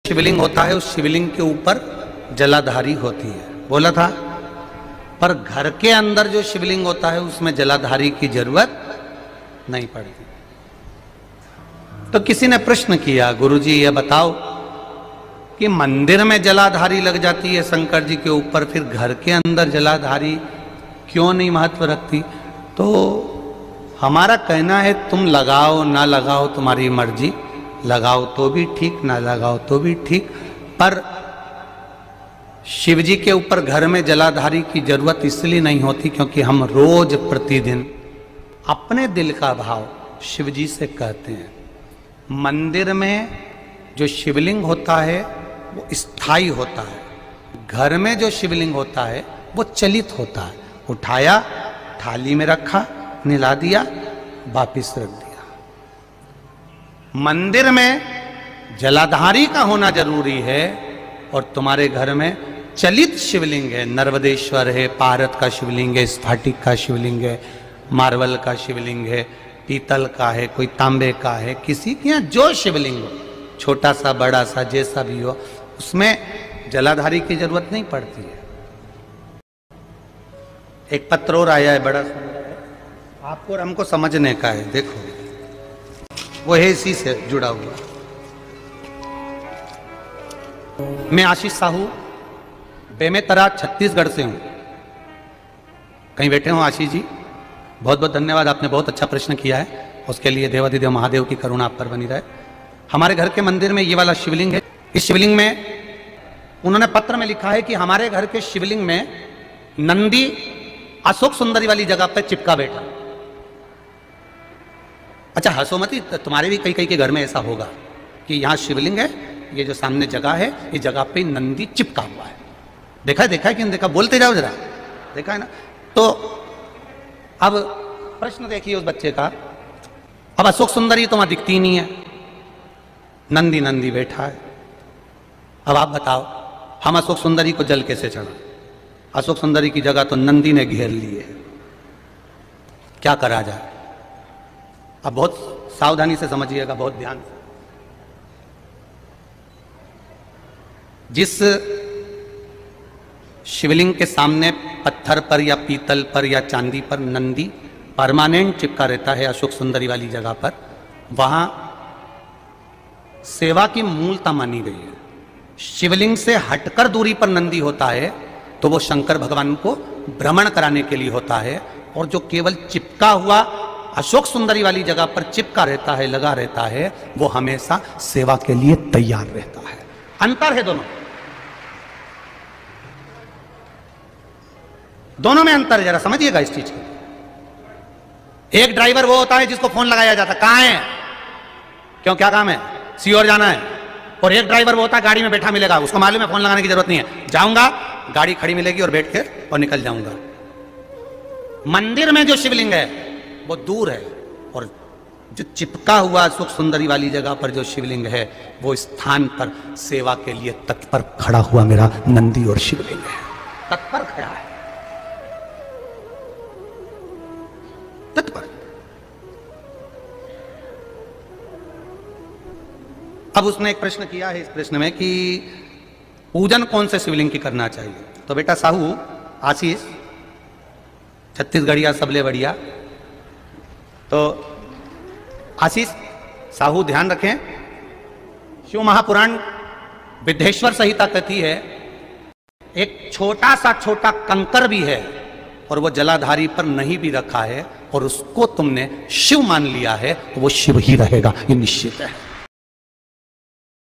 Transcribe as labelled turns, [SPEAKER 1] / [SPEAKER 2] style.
[SPEAKER 1] शिवलिंग होता है उस शिवलिंग के ऊपर जलाधारी होती है, बोला था। पर घर के अंदर जो शिवलिंग होता है उसमें जलाधारी की जरूरत नहीं पड़ती। तो किसी ने प्रश्न किया, गुरुजी ये बताओ कि मंदिर में जलाधारी लग जाती है शंकर जी के ऊपर, फिर घर के अंदर जलाधारी क्यों नहीं महत्व रखती? तो हमारा कहना है तुम लगाओ ना लगाओ तुम्हारी मर्जी, लगाओ तो भी ठीक ना लगाओ तो भी ठीक, पर शिव जी के ऊपर घर में जलाधारी की जरूरत इसलिए नहीं होती क्योंकि हम रोज प्रतिदिन अपने दिल का भाव शिव जी से कहते हैं। मंदिर में जो शिवलिंग होता है वो स्थायी होता है, घर में जो शिवलिंग होता है वो चलित होता है। उठाया, थाली में रखा, निला दिया, वापिस रख दिया। मंदिर में जलाधारी का होना जरूरी है और तुम्हारे घर में चलित शिवलिंग है, नर्मदेश्वर है, पारत का शिवलिंग है, स्फटिक का शिवलिंग है, मार्बल का शिवलिंग है, पीतल का है, कोई तांबे का है, किसी के यहाँ जो शिवलिंग हो, छोटा सा बड़ा सा जैसा भी हो, उसमें जलाधारी की जरूरत नहीं पड़ती है। एक पत्र और आया है, बड़ा सुंदर है, आपको और हमको समझने का है। देखो वो है इसी से जुड़ा हुआ। मैं आशीष साहू बेमेतरा छत्तीसगढ़ से हूं। कहीं बैठे हो आशीष जी? बहुत बहुत धन्यवाद, आपने बहुत अच्छा प्रश्न किया है, उसके लिए देवाधिदेव महादेव की करुणा आप पर बनी रहे। हमारे घर के मंदिर में ये वाला शिवलिंग है। इस शिवलिंग में उन्होंने पत्र में लिखा है कि हमारे घर के शिवलिंग में नंदी अशोक सुंदरी वाली जगह पर चिपका बैठा। अच्छा हंसो मत, तुम्हारे भी कई कई के घर में ऐसा होगा कि यहाँ शिवलिंग है, ये जो सामने जगह है, इस जगह पे नंदी चिपका हुआ है। देखा है कि नहीं देखा? बोलते जाओ जरा, देखा है ना? तो अब प्रश्न देखिए उस बच्चे का। अब अशोक सुंदरी तो वहां दिखती ही नहीं है, नंदी नंदी बैठा है। अब आप बताओ हम अशोक सुंदरी को जल कैसे चढ़ा? अशोक सुंदरी की जगह तो नंदी ने घेर ली है, क्या करा जाए? अब बहुत सावधानी से समझिएगा, बहुत ध्यान से। जिस शिवलिंग के सामने पत्थर पर या पीतल पर या चांदी पर नंदी परमानेंट चिपका रहता है अशोक सुंदरी वाली जगह पर, वहां सेवा की मूलता मानी गई है। शिवलिंग से हटकर दूरी पर नंदी होता है तो वो शंकर भगवान को भ्रमण कराने के लिए होता है, और जो केवल चिपका हुआ अशोक सुंदरी वाली जगह पर चिपका रहता है, लगा रहता है, वो हमेशा सेवा के लिए तैयार रहता है। अंतर है दोनों में अंतर है, जरा समझिएगा इस चीज को। एक ड्राइवर वो होता है जिसको फोन लगाया जाता है, कहां है, क्यों, क्या काम है, सीओर जाना है। और एक ड्राइवर वो होता है गाड़ी में बैठा मिलेगा, उसको मालूम है फोन लगाने की जरूरत नहीं है, जाऊंगा गाड़ी खड़ी मिलेगी और बैठ के और निकल जाऊंगा। मंदिर में जो शिवलिंग है वो दूर है, और जो चिपका हुआ अशोक सुंदरी वाली जगह पर जो शिवलिंग है वो स्थान पर सेवा के लिए तत्पर खड़ा हुआ मेरा नंदी और शिवलिंग है, तत्पर खड़ा है, तत्पर। अब उसने एक प्रश्न किया है इस प्रश्न में कि पूजन कौन से शिवलिंग की करना चाहिए? तो बेटा साहू आशीष छत्तीसगढ़िया सबले बढ़िया, तो आशीष साहू ध्यान रखें, शिव महापुराण विद्धेश्वर संहिता कहती है एक छोटा कंकर भी है और वो जलाधारी पर नहीं भी रखा है और उसको तुमने शिव मान लिया है तो वो शिव ही रहेगा, ये निश्चित है।